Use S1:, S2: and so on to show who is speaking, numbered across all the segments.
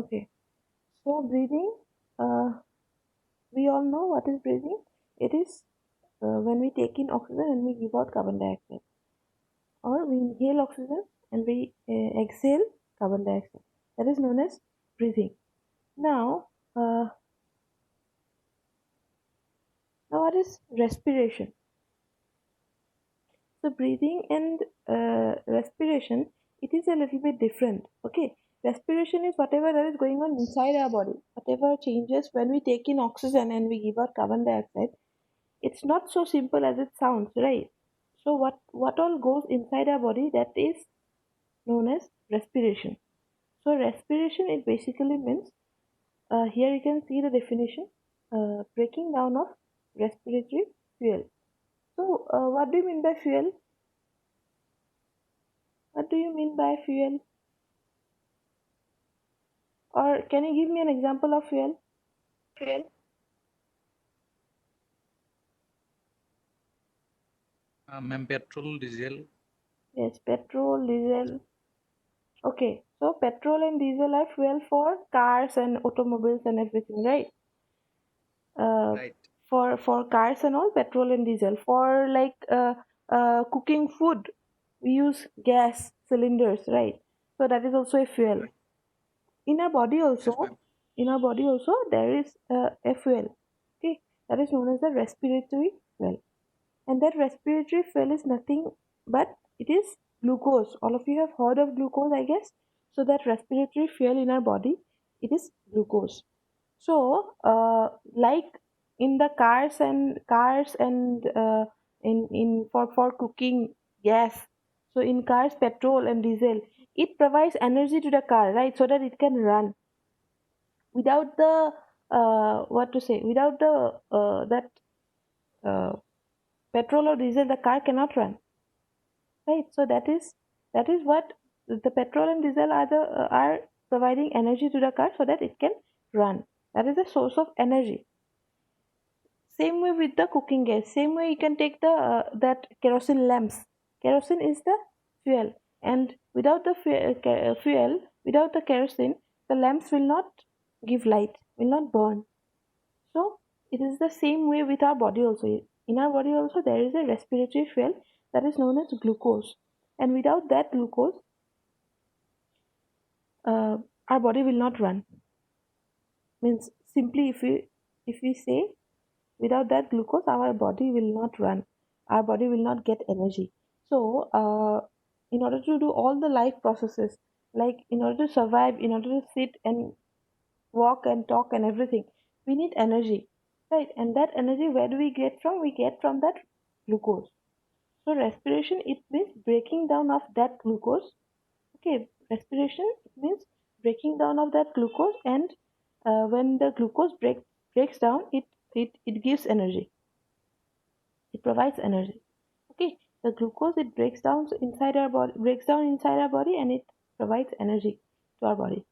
S1: Okay. So breathing, we all know what is breathing. It is when we take in oxygen and we give out carbon dioxide, or we inhale oxygen and we exhale carbon dioxide. That is known as breathing. Now, now what is respiration? So breathing and respiration, it is a little bit different. Okay, respiration is whatever that is going on inside our body, whatever changes when we take in oxygen and we give out carbon dioxide. It's not so simple as it sounds, right? So what all goes inside our body, that is known as respiration. So respiration, it basically means, here you can see the definition, breaking down of respiratory fuel. So what do you mean by fuel? What do you mean by fuel? Or can you give me an example of fuel?
S2: Fuel.
S3: Ma'am, petrol, diesel.
S1: Yes, petrol, diesel. Okay, so petrol and diesel are fuel for cars and automobiles and everything, right? Uh,
S3: Right.
S1: for cars and all, petrol and diesel. For like cooking food, we use gas cylinders, right? So that is also a fuel.
S3: Right.
S1: In our body
S3: Yes,
S1: also,
S3: ma'am.
S1: there is a fuel. Okay, that is known as the respiratory fuel. And that respiratory fuel is nothing but it is glucose. All of you have heard of glucose, I guess. So that respiratory fuel in our body, it is glucose. So like in the cars and in for cooking gas. So in cars, petrol and diesel, it provides energy to the car, right, so that it can run. Without the what to say, without the that uh, petrol or diesel, the car cannot run, right? So that is what the petrol and diesel are providing energy to the car so that it can run. That is the source of energy. Same way with the cooking gas. Same way you can take the that kerosene lamps. Kerosene is the fuel, and without the fuel, without the kerosene, the lamps will not give light, will not burn. So it is the same way with our body also. In our body also there is a respiratory fuel that is known as glucose, and without that glucose, uh, our body will not run. Means simply, if we say without that glucose, our body will not run. Our body will not get energy. So, in order to do all the life processes, like in order to survive, in order to sit and walk and talk and everything, we need energy, right? And that energy, where do we get from? We get from that glucose. So, respiration, it means breaking down of that glucose. Okay, respiration, it means breaking down of that glucose, and when the glucose breaks down, it gives energy. It provides energy. Okay, the glucose, it breaks down inside our body, and it provides energy to our body.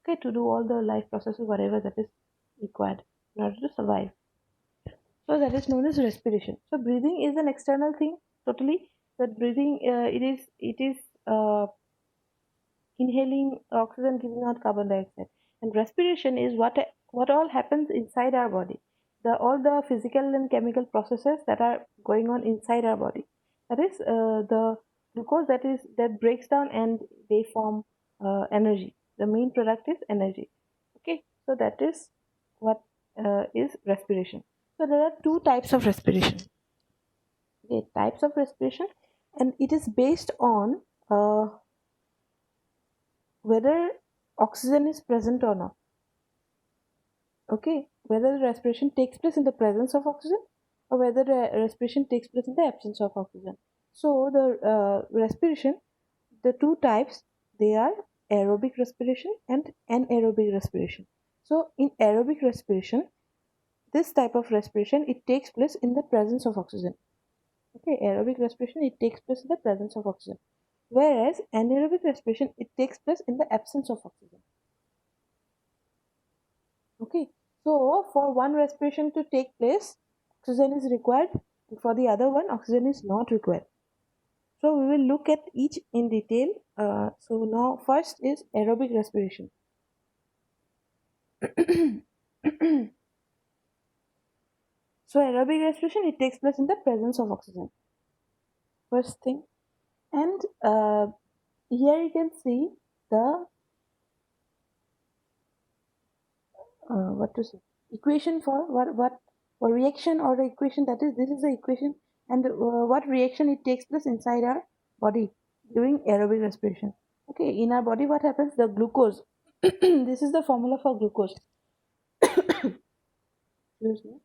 S1: Okay, to do all the life processes, whatever that is required in order to survive. So that is known as respiration. So breathing is an external thing totally. That breathing, it is inhaling oxygen, giving out carbon dioxide. And respiration is what all happens inside our body. The all the physical and chemical processes that are going on inside our body. That is the glucose that breaks down and they form energy. The main product is energy. Okay, so that is what is respiration. So there are two types of respiration. Okay, types of respiration, and it is based on whether oxygen is present or not. Okay, whether the respiration takes place in the presence of oxygen or whether the respiration takes place in the absence of oxygen. So the respiration, the two types, they are aerobic respiration and anaerobic respiration. So in aerobic respiration, this type of respiration, it takes place in the presence of oxygen. Okay, aerobic respiration, it takes place in the presence of oxygen, whereas anaerobic respiration, it takes place in the absence of oxygen. Okay, so for one respiration to take place, oxygen is required, and for the other one, oxygen is not required. So we will look at each in detail. So now, first is aerobic respiration. So aerobic respiration, it takes place in the presence of oxygen. First thing, and here you can see the what to say equation for what or reaction or the equation, that is this is the equation, and what reaction it takes place inside our body during aerobic respiration. Okay, in our body what happens, the glucose this is the formula for glucose. Excuse me.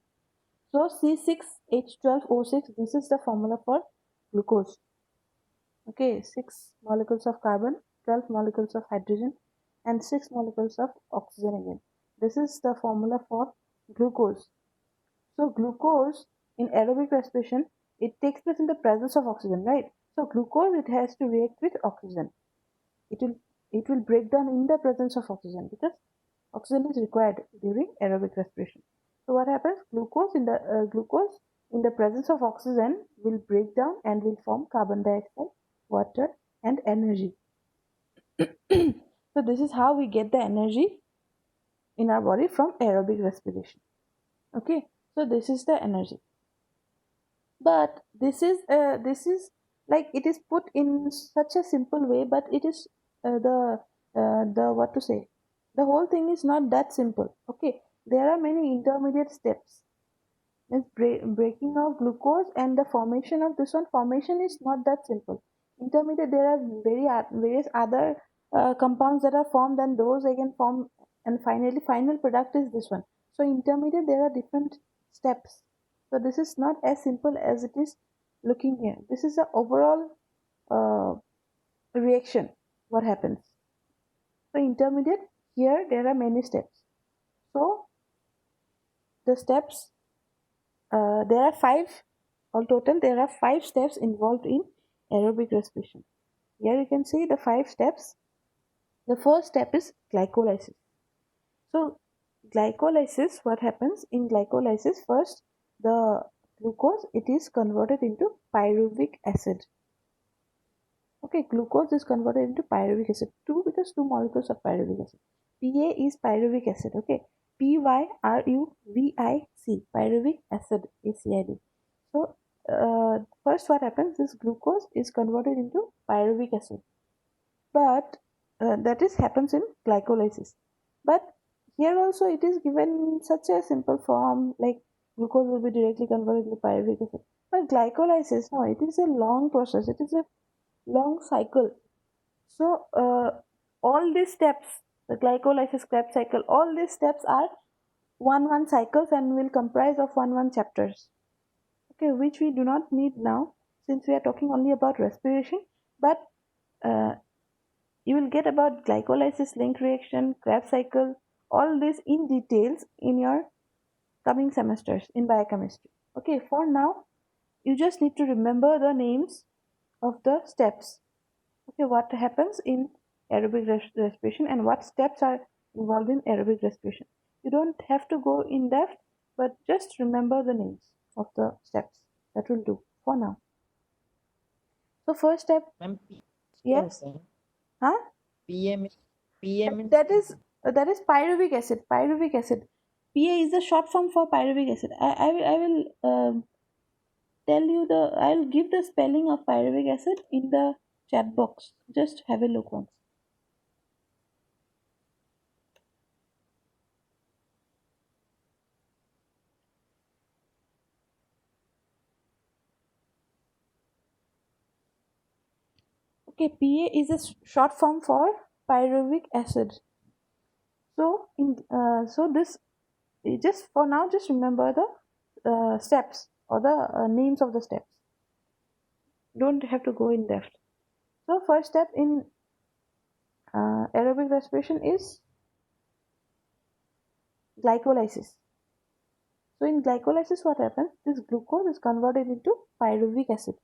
S1: So C6H12O6, this is the formula for glucose. Okay, 6 molecules of carbon, 12 molecules of hydrogen, and 6 molecules of oxygen again. This is the formula for glucose. So glucose in aerobic respiration, it takes place in the presence of oxygen, right? So glucose, it has to react with oxygen. It will it will break down in the presence of oxygen because oxygen is required during aerobic respiration. So what happens? Glucose in the presence of oxygen will break down and will form carbon dioxide, water, and energy. So this is how we get the energy in our body from aerobic respiration. Okay, so this is the energy. But this is like it is put in such a simple way, but it is the what to say, the whole thing is not that simple. Okay, there are many intermediate steps. Means breaking of glucose and the formation of this one, formation is not that simple. Intermediate, there are various other compounds that are formed, and those again form, and finally final product is this one. So intermediate, there are different steps. So this is not as simple as it is looking here. This is the overall uh, reaction what happens. So intermediate, here there are many steps. So the steps, there are five, all total there are 5 steps involved in aerobic respiration. Here you can see the 5 steps. The first step is glycolysis. So glycolysis, what happens in glycolysis? First, the glucose, it is converted into pyruvic acid. Okay, glucose is converted into pyruvic acid. Because two molecules of pyruvic acid. Pa is pyruvic acid. Okay, Pyruvic, pyruvic acid, ACID. So first what happens, this glucose is converted into pyruvic acid, but that is happens in glycolysis. But here also it is given in such a simple form, like glucose will be directly converted into pyruvic acid. But glycolysis, no, it is a long process, it is a long cycle. So all these steps, the glycolysis step cycle, all these steps are one cycles and will comprise of one chapters. Okay, which we do not need now since we are talking only about respiration. But uh, you will get about glycolysis, link reaction, Krebs cycle, all this in details in your coming semesters in biochemistry. Okay, for now, you just need to remember the names of the steps. Okay, what happens in aerobic respiration and what steps are involved in aerobic respiration. You don't have to go in depth, but just remember the names of the steps. That will do for now. So first step,
S2: Ma'am,
S1: yeah,
S2: PM is same.
S1: huh?
S2: PM is PM is
S1: That is pyruvic acid. Pyruvic acid. PA is the short form for pyruvic acid. I will tell you the. I'll give the spelling of pyruvic acid in the chat box. Just have a look once. Okay, PA is a short form for pyruvic acid. So this just for now, just remember the steps or the names of the steps. Don't have to go in depth. So first step in aerobic respiration is glycolysis. So in glycolysis, what happens? This glucose is converted into pyruvic acid.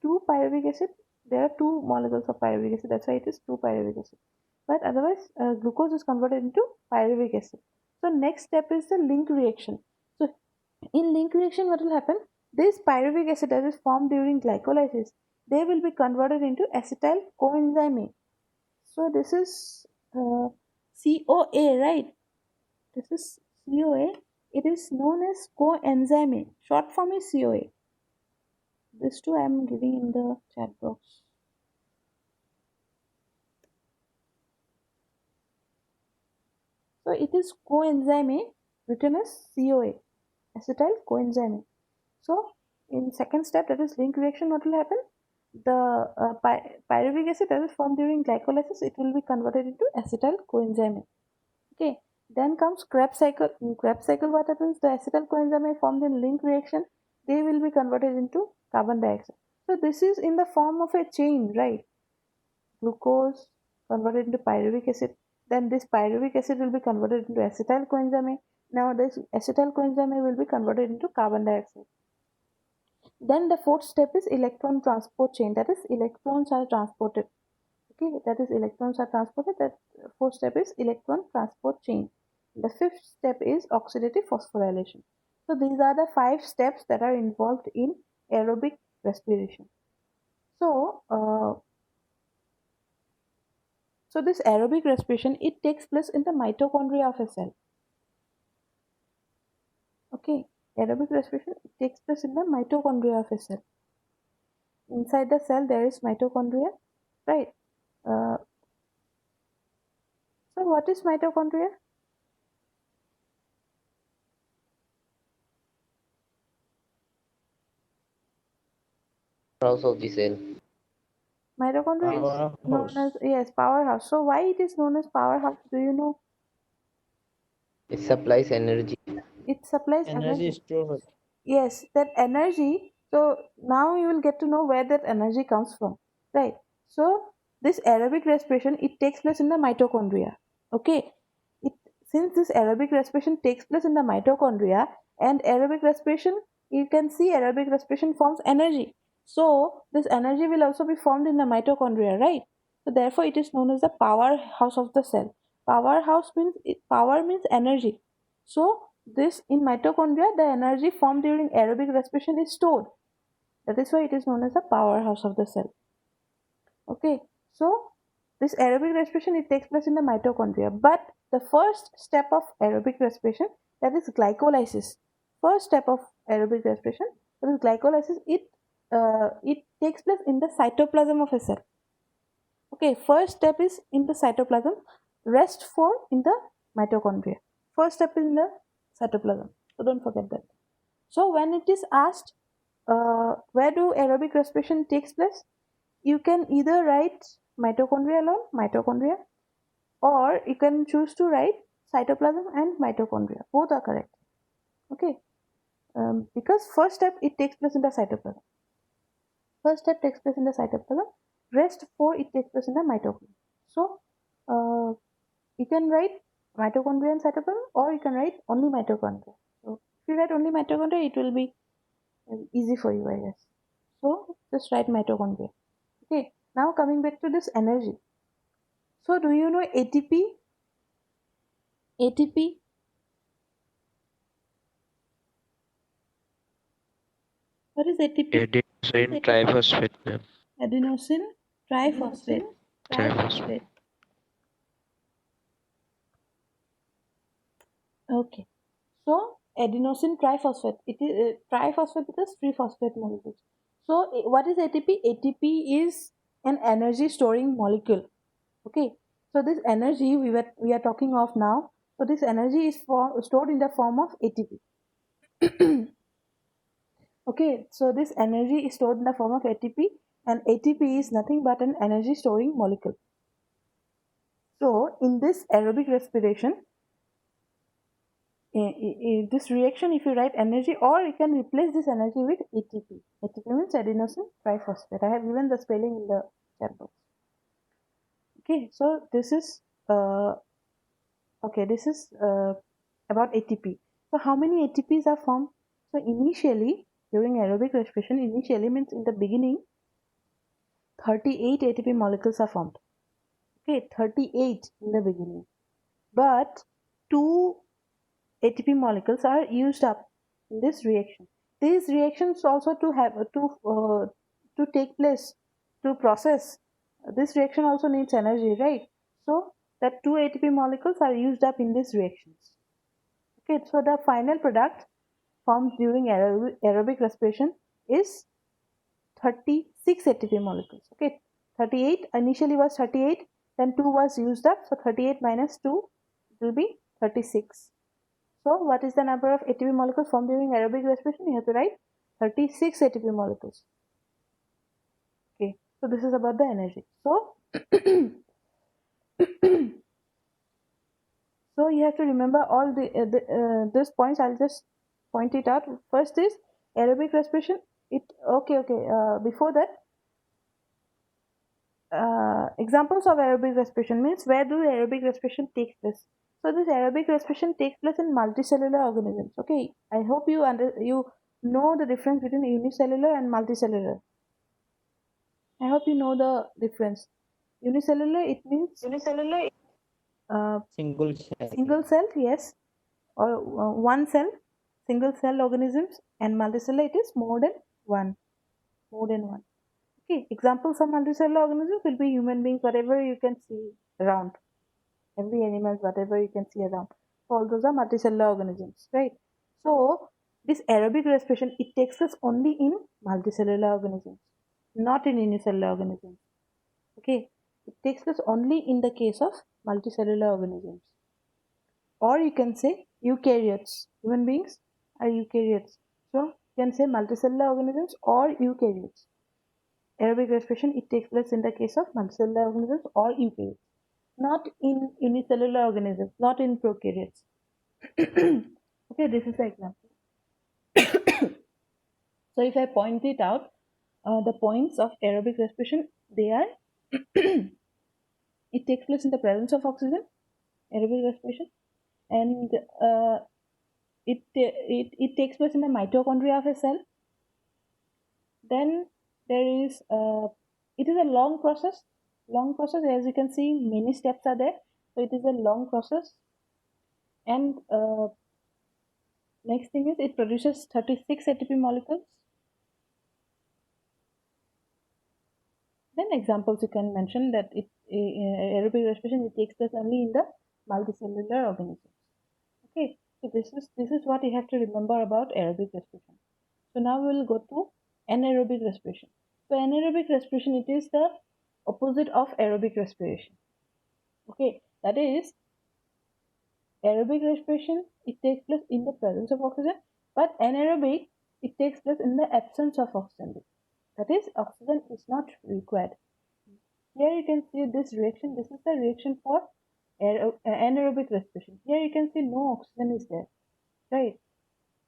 S1: Two pyruvic acid. There are two molecules of pyruvic acid. That's why it is 2-pyruvic acid. But otherwise, glucose is converted into pyruvic acid. So next step is the link reaction. So in link reaction, what will happen? This pyruvic acid that is formed during glycolysis, they will be converted into acetyl coenzyme A. So this is CoA, right? This is CoA. It is known as coenzyme. Short form is CoA. This two I am giving in the chat box. So it is coenzyme, written as CoA, acetyl coenzyme. So in second step, that is link reaction, what will happen? The pyruvic acid that is formed during glycolysis, it will be converted into acetyl coenzyme. Okay. Then comes Krebs cycle. In Krebs cycle, what happens? The acetyl coenzyme formed in link reaction, they will be converted into carbon dioxide. So this is in the form of a chain, right? Glucose converted into pyruvic acid. Then this pyruvic acid will be converted into acetyl coenzyme. Now this acetyl coenzyme will be converted into carbon dioxide. Then the fourth step is electron transport chain. That is, electrons are transported. Okay, that is, electrons are transported. That fourth step is electron transport chain. The fifth step is oxidative phosphorylation. So these are the 5 steps that are involved in aerobic respiration. So this aerobic respiration, it takes place in the mitochondria of a cell. Okay, aerobic respiration, it takes place in the mitochondria of a cell. Inside the cell there is mitochondria, right? So what is mitochondria?
S2: House of the cell.
S1: Mitochondria is known as, yes, powerhouse. So why it is known as powerhouse? Do you know?
S2: It supplies energy.
S1: It supplies
S4: Energy
S1: energy.
S4: stored.
S1: Yes, that energy. So now you will get to know where that energy comes from, right? So this aerobic respiration, it takes place in the mitochondria. Okay, it, since this aerobic respiration takes place in the mitochondria, and aerobic respiration, you can see aerobic respiration forms energy. So this energy will also be formed in the mitochondria, right? So therefore, it is known as the powerhouse of the cell. Powerhouse means, power means energy. So this, in mitochondria, the energy formed during aerobic respiration is stored. That is why it is known as the powerhouse of the cell. Okay, so this aerobic respiration, it takes place in the mitochondria. But the first step of aerobic respiration, that is glycolysis. First step of aerobic respiration, that is glycolysis. It takes place in the cytoplasm of a cell. Okay, first step is in the cytoplasm. Rest 4 in the mitochondria. First step in the cytoplasm. So don't forget that. So when it is asked, where do aerobic respiration takes place? You can either write mitochondria alone, mitochondria, or you can choose to write cytoplasm and mitochondria. Both are correct. Okay, because first step, it takes place in the cytoplasm. First step takes place in the cytoplasm. Rest 4, it takes place in the mitochondria. So you can write mitochondria and cytoplasm, or you can write only mitochondria. So if you write only mitochondria, it will be easy for you, I guess. So just write mitochondria. Okay, now coming back to this energy. So do you know ATP? ATP? What is ATP?
S4: Adenosine triphosphate, ma'am.
S1: Adenosine triphosphate.
S4: Triphosphate.
S1: Okay. So adenosine triphosphate. It is triphosphate because 3 phosphate molecules. So what is ATP? ATP is an energy storing molecule. Okay. So this energy we are talking of now. So this energy is stored in the form of ATP. Okay. So this energy is stored in the form of ATP, and ATP is nothing but an energy storing molecule. So in this aerobic respiration, this reaction, if you write energy, or you can replace this energy with ATP. ATP means adenosine triphosphate. I have given the spelling in the chat box. Okay, so this is about ATP. So how many ATPs are formed? So initially, during aerobic respiration, initially means in the beginning, 38 ATP molecules are formed. Okay, 38 in the beginning. But 2 ATP molecules are used up in this reaction. These reactions also to take place, to process. This reaction also needs energy, right? So that 2 ATP molecules are used up in these reactions. Okay, so the final product formed during aerobic respiration is 36 ATP molecules. Okay, 38 initially was 38, then 2 was used up, so 38 minus 2 will be 36. So what is the number of ATP molecules formed during aerobic respiration? You have to write 36 ATP molecules. Okay, so this is about the energy. So so you have to remember all these points. I'll just point it out. First is aerobic respiration. Before that, examples of aerobic respiration means where do aerobic respiration takes place. So this aerobic respiration takes place in multicellular organisms. Okay, I hope you know the difference between unicellular and multicellular. I hope you know the difference. Unicellular, it means
S2: Single cell.
S1: single cell, yes, or one cell, single cell organisms, and multicellular it is more than one. Okay, examples of multicellular organisms will be human beings, whatever you can see around, every animals, whatever you can see around. All those are multicellular organisms, right? So this aerobic respiration, it takes place only in multicellular organisms, not in unicellular organisms. Okay, it takes place only in the case of multicellular organisms, or you can say eukaryotes. Human beings are eukaryotes, so you can say multicellular organisms or eukaryotes. Aerobic respiration, it takes place in the case of multicellular organisms or eukaryotes, not in unicellular organisms, not in prokaryotes. Okay, this is the example. So if I point it out, the points of aerobic respiration, they are it takes place in the presence of oxygen, aerobic respiration, and it takes place in the mitochondria of a cell. Then there is it is a long process. As you can see, many steps are there, so it is a long process. And next thing is it produces 36 ATP molecules. Then examples you can mention that aerobic respiration, it takes place only in the multicellular organisms. Okay, so this is what you have to remember about aerobic respiration. So now we will go to anaerobic respiration. So anaerobic respiration, it is the opposite of aerobic respiration. Okay, that is aerobic respiration, it takes place in the presence of oxygen, but anaerobic, it takes place in the absence of oxygen. That is, oxygen is not required. Here you can see this reaction. This is the reaction for anaerobic respiration. Here you can see no oxygen is there, right?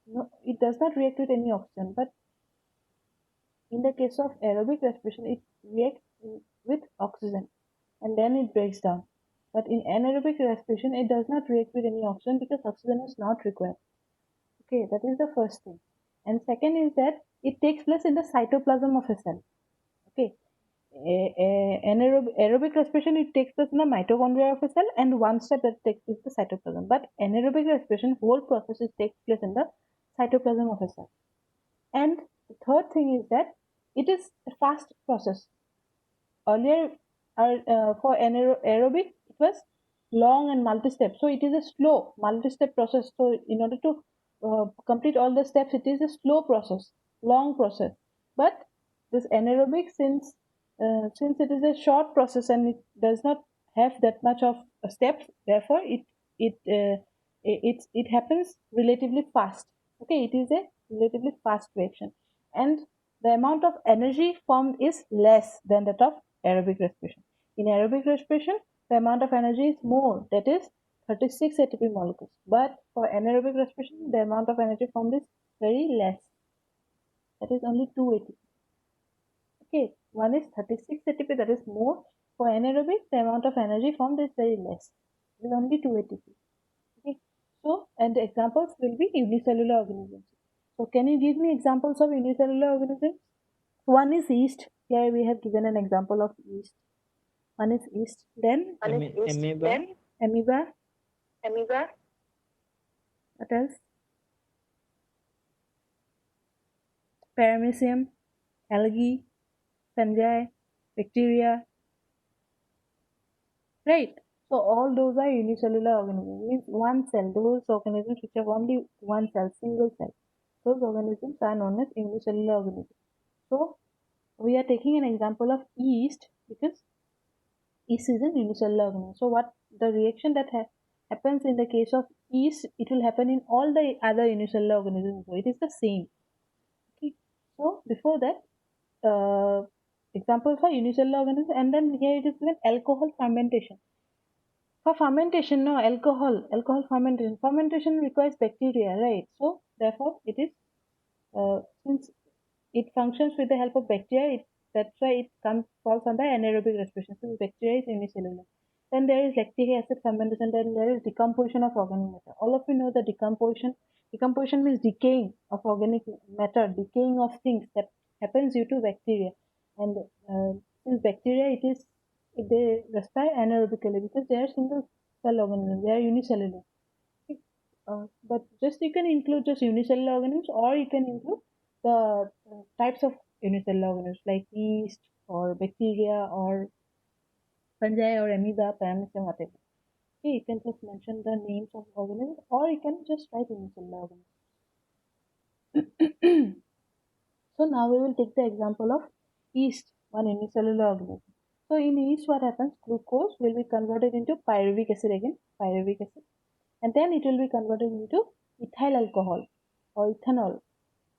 S1: No, it does not react with any oxygen, but in the case of aerobic respiration, it reacts with oxygen and then it breaks down. But in anaerobic respiration, it does not react with any oxygen because oxygen is not required. Okay, that is the first thing. And second is that it takes place in the cytoplasm of a cell. Okay, aerobic respiration, it takes place in the mitochondria of a cell, and one step that takes place the cytoplasm. But anaerobic respiration, whole process takes place in the cytoplasm of a cell. And the third thing is that it is a fast process. Earlier, for aerobic, it was long and multi-step. So it is a slow multi-step process. So in order to complete all the steps, it is a slow process, long process. But this anaerobic, since it is a short process and it does not have that much of steps, therefore it happens relatively fast. Okay, it is a relatively fast reaction, and the amount of energy formed is less than that of aerobic respiration. In aerobic respiration, the amount of energy is more, that is 36 ATP molecules. But for anaerobic respiration, the amount of energy formed is very less, that is only 2 ATP. Okay, one is 36 ATP, that is more. For anaerobic, the amount of energy formed is very less, it is only 2 ATP. Okay, so and the examples will be unicellular organisms. So can you give me examples of unicellular organisms? One is yeast. Here we have given an example of yeast. One is yeast. Then
S2: Amoeba.
S1: amoeba. What else? Paramecium, algae, fungi, bacteria. Right. So all those are unicellular organisms. Means one cell. Those organisms which have only one cell, single cell. Those organisms are known as unicellular organisms. So we are taking an example of yeast because yeast is an unicellular organism. So what the reaction that happens in the case of yeast, it will happen in all the other unicellular organisms. So it is the same. Okay. So before that, examples are unicellular organisms, and then here it is given alcohol fermentation. For fermentation, no alcohol fermentation. Fermentation requires bacteria, right? So therefore, it is since it functions with the help of bacteria. That's why it falls under anaerobic respiration. So bacteria is unicellular. Then there is lactic acid fermentation. Then there is decomposition of organic matter. All of you know the decomposition. Decomposition means decaying of organic matter, decaying of things that happens due to bacteria. And since bacteria, they respire anaerobically because they are single cell organisms. They are unicellular. But just you can include just unicellular organisms, or you can include the types of unicellular organisms like yeast or bacteria or fungi or amoeba, paramecium, whatever. Okay, you can just mention the names of organisms, or you can just write unicellular organisms. So now we will take the example of yeast, one unicellular organism. So in yeast, what happens? Glucose will be converted into pyruvic acid again, pyruvic acid, and then it will be converted into ethyl alcohol or ethanol.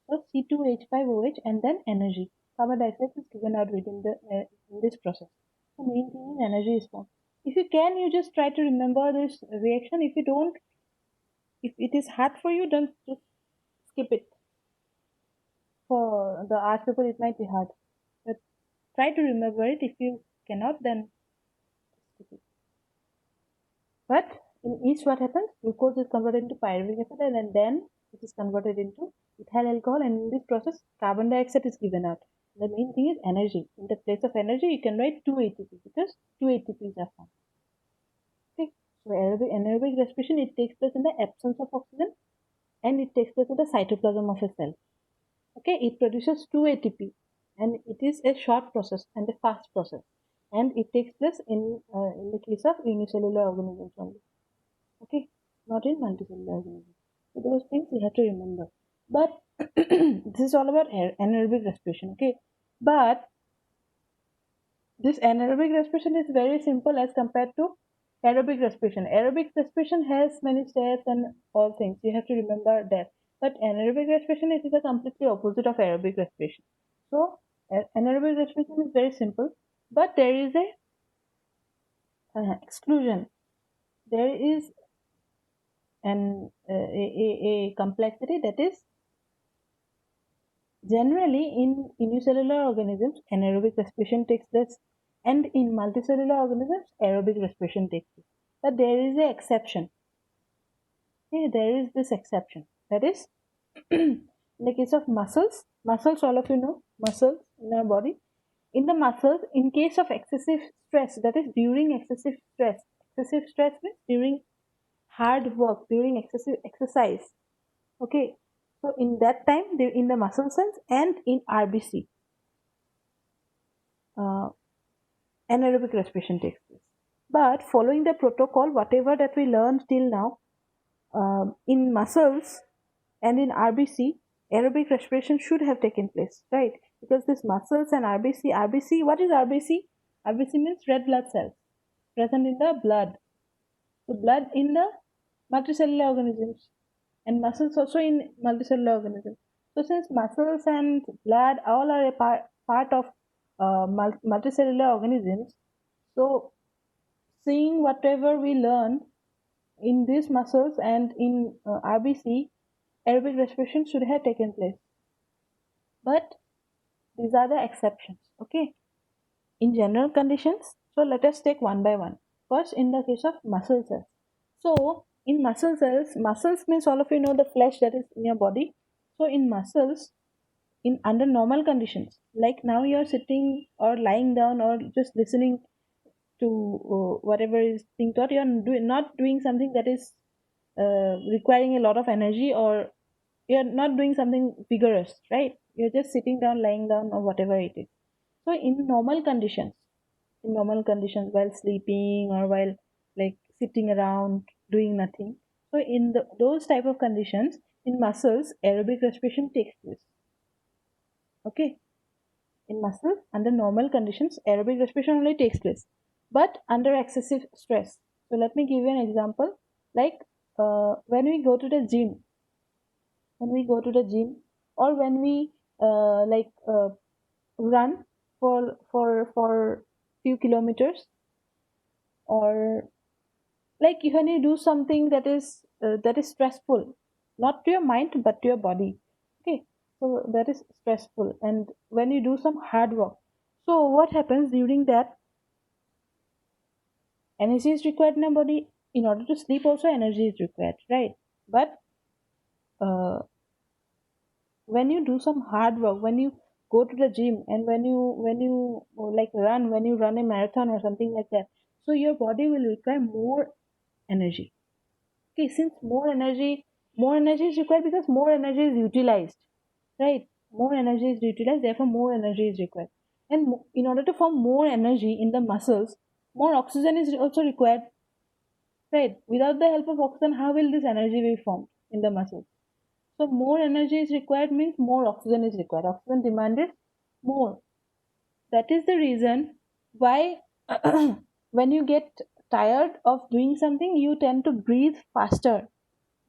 S1: So C2H5OH and then energy. Carbon dioxide is given out within in this process. The main thing is energy is formed. If you can, you just try to remember this reaction. If you don't, if it is hard for you, don't just skip it. For the art paper, it might be hard, but try to remember it. If you cannot, then skip it. But in each, what happens? Glucose is converted into pyruvic acid, and then it is converted into ethyl alcohol, and in this process, carbon dioxide is given out. The main thing is energy. In the place of energy, you can write 2 ATP because 2 ATPs are formed. Okay. So anaerobic respiration, it takes place in the absence of oxygen, and it takes place in the cytoplasm of a cell. Okay, it produces 2 ATP, and it is a short process and a fast process, and it takes place in the case of unicellular organisms only. Okay, not in multicellular organisms. So those things you have to remember. But this is all about anaerobic respiration. Okay, but this anaerobic respiration is very simple as compared to aerobic respiration. Aerobic respiration has many steps and all things. You have to remember that. But anaerobic respiration is the completely opposite of aerobic respiration. So anaerobic respiration is very simple, but there is a exclusion. There is a complexity, that is generally in unicellular organisms anaerobic respiration takes place, and in multicellular organisms aerobic respiration takes place. But there is an exception. Okay, there is this exception, that is in the case of muscles, all of you know muscles in our body. In the muscles, in case of excessive stress, that is during excessive stress means during hard work, during excessive exercise. Okay, so in that time, in the muscle cells and in RBC, anaerobic respiration takes place. But following the protocol, whatever that we learned till now, in muscles and in RBC, aerobic respiration should have taken place, right? Because this muscles and RBC, what is RBC? RBC means red blood cells present in the blood. So blood in the multicellular organisms, and muscles also in multicellular organisms. So since muscles and blood all are a part of multicellular organisms, so seeing whatever we learn in these muscles and in RBC, aerobic respiration should have taken place. But these are the exceptions, okay? In general conditions, so let us take one by one. First, in the case of muscle cells. So, in muscle cells, muscles means all of you know the flesh that is in your body. So, in muscles, in under normal conditions, like now you are sitting or lying down or just listening to whatever is being taught, you are not doing something that is requiring a lot of energy, or you're not doing something vigorous, right? You're just sitting down, lying down, or whatever it is. So in normal conditions, while sleeping or while like sitting around doing nothing. So in those type of conditions, in muscles, aerobic respiration takes place. Okay, in muscles, under normal conditions, aerobic respiration only takes place, but under excessive stress. So let me give you an example. Like when we go to the gym, or when we run for few kilometers, or like when you do something that is stressful, not to your mind but to your body. Okay, so that is stressful, and when you do some hard work, so what happens during that, energy is required in our body. In order to sleep also energy is required, right? But uh, when you do some hard work, when you go to the gym, and when you like run, when you run a marathon or something like that, so your body will require more energy. Okay, since more energy is required because more energy is utilized, right? More energy is utilized, therefore more energy is required. And in order to form more energy in the muscles, more oxygen is also required, right? Without the help of oxygen, how will this energy be formed in the muscles? So more energy is required means more oxygen is required. Oxygen demand is more. That is the reason why when you get tired of doing something, you tend to breathe faster.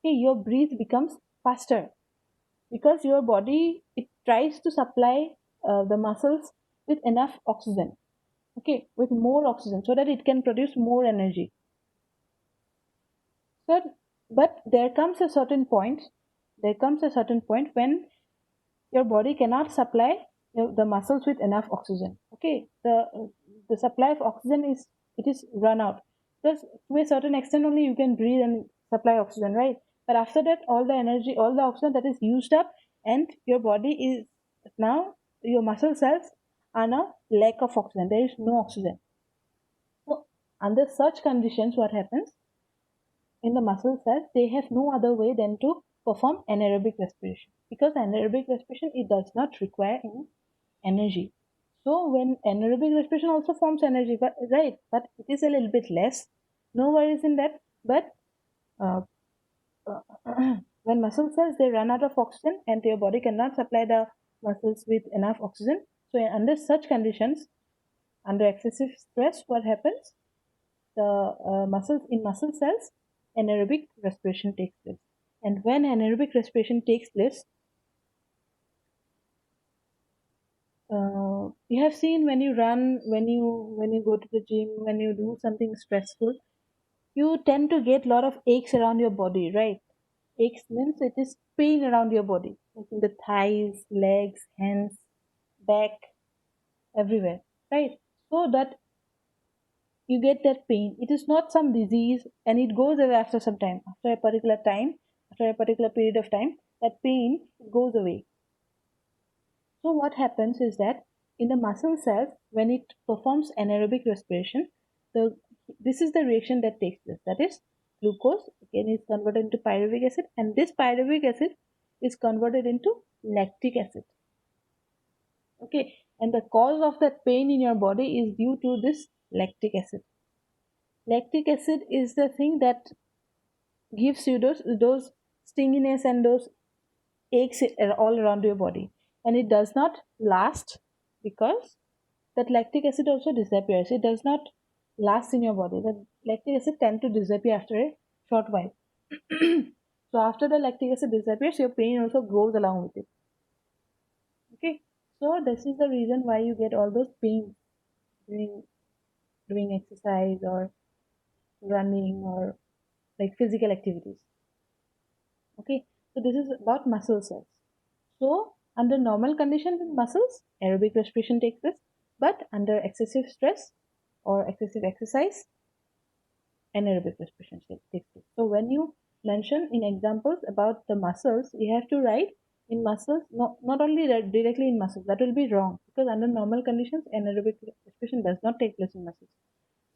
S1: Okay, your breath becomes faster because your body, it tries to supply the muscles with enough oxygen. Okay, with more oxygen so that it can produce more energy. So, but there comes a certain point. There comes a certain point when your body cannot supply the muscles with enough oxygen. Okay, the supply of oxygen is run out, because to a certain extent only you can breathe and supply oxygen, right? But after that, all the energy, all the oxygen that is used up, and your body is now, your muscle cells are now lack of oxygen, there is no oxygen. So under such conditions, what happens in the muscle cells, they have no other way than to perform anaerobic respiration, because anaerobic respiration, it does not require any energy. So when anaerobic respiration also forms energy, but right, but it is a little bit less. No worries in that. But uh, when muscle cells, they run out of oxygen and your body cannot supply the muscles with enough oxygen. So under such conditions, under excessive stress, what happens? The muscles, in muscle cells, anaerobic respiration takes place. And when anaerobic respiration takes place, you have seen when you run, when you go to the gym, when you do something stressful, you tend to get a lot of aches around your body, right? Aches means it is pain around your body, like in the thighs, legs, hands, back, everywhere, right? So that you get that pain. It is not some disease, and it goes away after some time. After a particular time, after a particular period of time, that pain goes away. So what happens is that in the muscle cells, when it performs anaerobic respiration, the this is the reaction that takes place. That is, glucose again is converted into pyruvic acid, and this pyruvic acid is converted into lactic acid. Okay, and the cause of that pain in your body is due to this lactic acid. Lactic acid is the thing that gives you those stinginess and those aches all around your body, and it does not last because that lactic acid also disappears. It does not last in your body. The lactic acid tend to disappear after a short while. So after the lactic acid disappears, your pain also goes along with it. Okay, so this is the reason why you get all those pains during doing exercise or running or like physical activities. Okay, so this is about muscle cells. So under normal conditions in muscles, aerobic respiration takes place, but under excessive stress or excessive exercise, anaerobic respiration takes place. So when you mention in examples about the muscles, you have to write in muscles, not only directly in muscles. That will be wrong because under normal conditions, anaerobic respiration does not take place in muscles.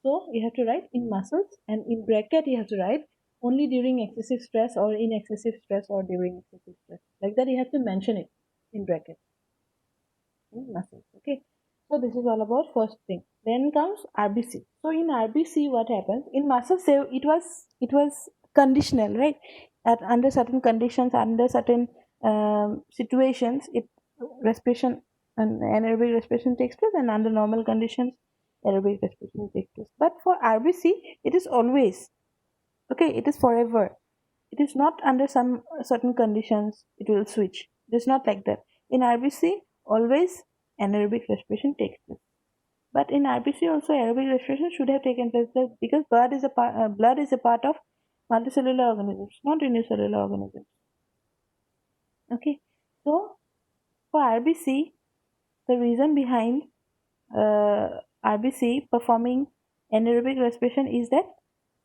S1: So you have to write in muscles, and in bracket you have to write only during excessive stress or in excessive stress or during excessive stress. Like that you have to mention it in bracket in muscles. Okay. So this is all about first thing. Then comes RBC. So in RBC, what happens in muscle cell? It was conditional, right? At under certain conditions, under certain situations, it respiration and anaerobic respiration takes place, and under normal conditions, aerobic respiration takes place. But for RBC, it is always okay. It is forever. It is not under some certain conditions. It will switch. It is not like that. In RBC, always anaerobic respiration takes place. But in RBC also aerobic respiration should have taken place because blood is a part of multicellular organisms, not unicellular organisms. Okay, so for RBC, the reason behind RBC performing anaerobic respiration is that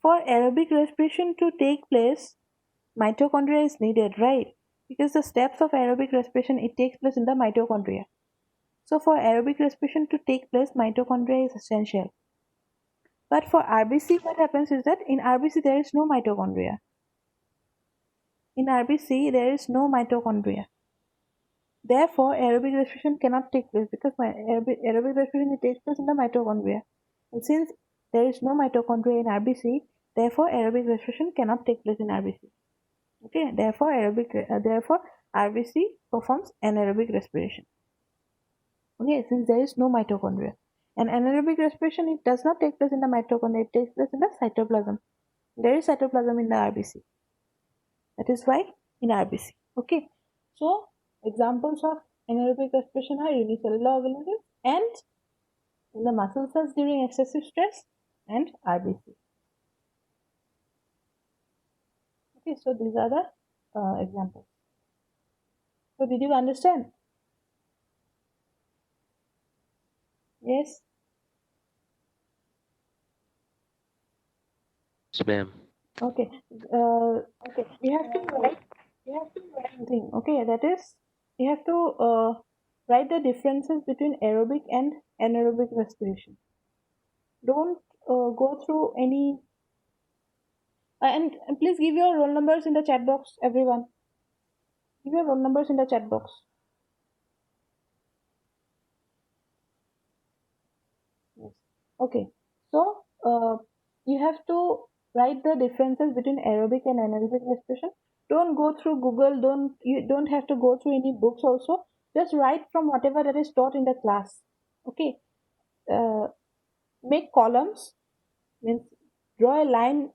S1: for aerobic respiration to take place, mitochondria is needed, right? Because the steps of aerobic respiration it takes place in the mitochondria. So for aerobic respiration to take place, mitochondria is essential. But for RBC, what happens is that in RBC there is no mitochondria. In RBC there is no mitochondria. Therefore, aerobic respiration cannot take place because aerobic respiration it takes place in the mitochondria. And since there is no mitochondria in RBC, therefore aerobic respiration cannot take place in RBC. Okay, therefore RBC performs anaerobic respiration. Okay, since there is no mitochondria. And anaerobic respiration it does not take place in the mitochondria, it takes place in the cytoplasm. There is cytoplasm in the RBC. That is why in RBC. Okay. So examples of anaerobic respiration are unicellular organisms and in the muscle cells during excessive stress and RBC. Okay, so these are the examples. So did you understand? Yes.
S4: Yes, ma'am.
S1: Okay. Okay. You have to write. You have to write something. Okay, that is you have to write the differences between aerobic and anaerobic respiration. Don't go through any and please give your roll numbers in the chat box, everyone. Give your roll numbers in the chat box. Yes. Okay. So you have to write the differences between aerobic and anaerobic respiration. Don't go through Google. You don't have to go through any books also. Just write from whatever that is taught in the class. Okay. Make columns. Means draw a line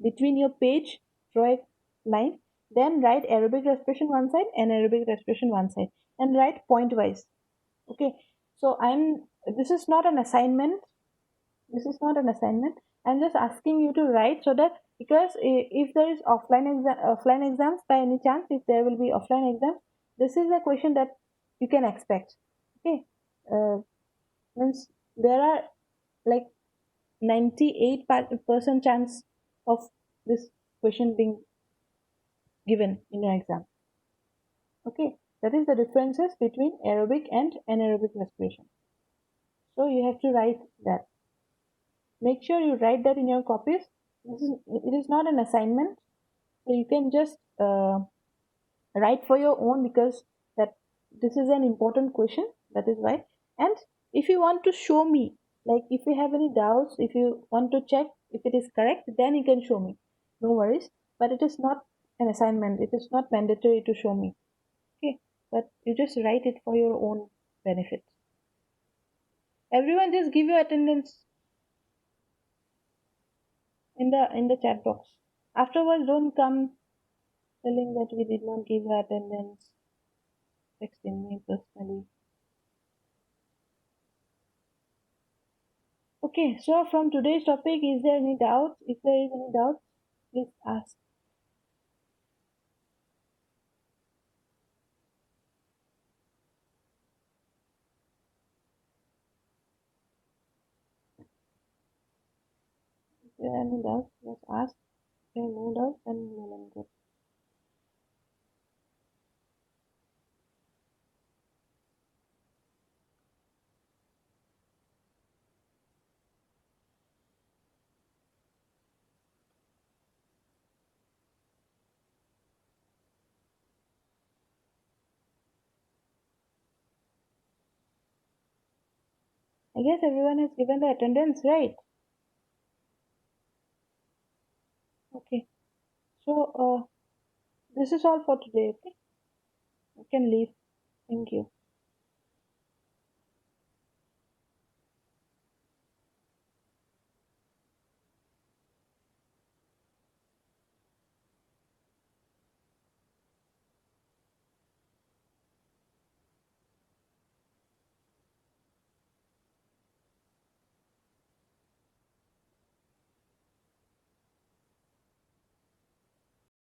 S1: between your page. Draw a line. Then write aerobic respiration one side, anaerobic respiration one side, and write point wise. Okay. So this is not an assignment. This is not an assignment. I'm just asking you to write so that because if there is offline exams by any chance, if there will be offline exams, this is a question that you can expect. Okay, means there are like 98% chance of this question being given in your exam. Okay, that is the differences between aerobic and anaerobic respiration. So you have to write that. Make sure you write that in your copies. It is not an assignment, so you can just write for your own because that this is an important question. That is why. And if you want to show me, like if you have any doubts, if you want to check if it is correct, then you can show me. No worries. But it is not an assignment. It is not mandatory to show me. Okay, but you just write it for your own benefit. Everyone, just give your attendance in the chat box. Afterwards, don't come telling that we did not give her attendance, texting me personally. Okay, so from today's topic, is there any doubt? If there is any doubt, please ask. If there are any doubts, just ask. If there are no doubts, then we will end it. I guess everyone has given the attendance, right? Okay. So, this is all for today. Okay, you can leave. Thank you.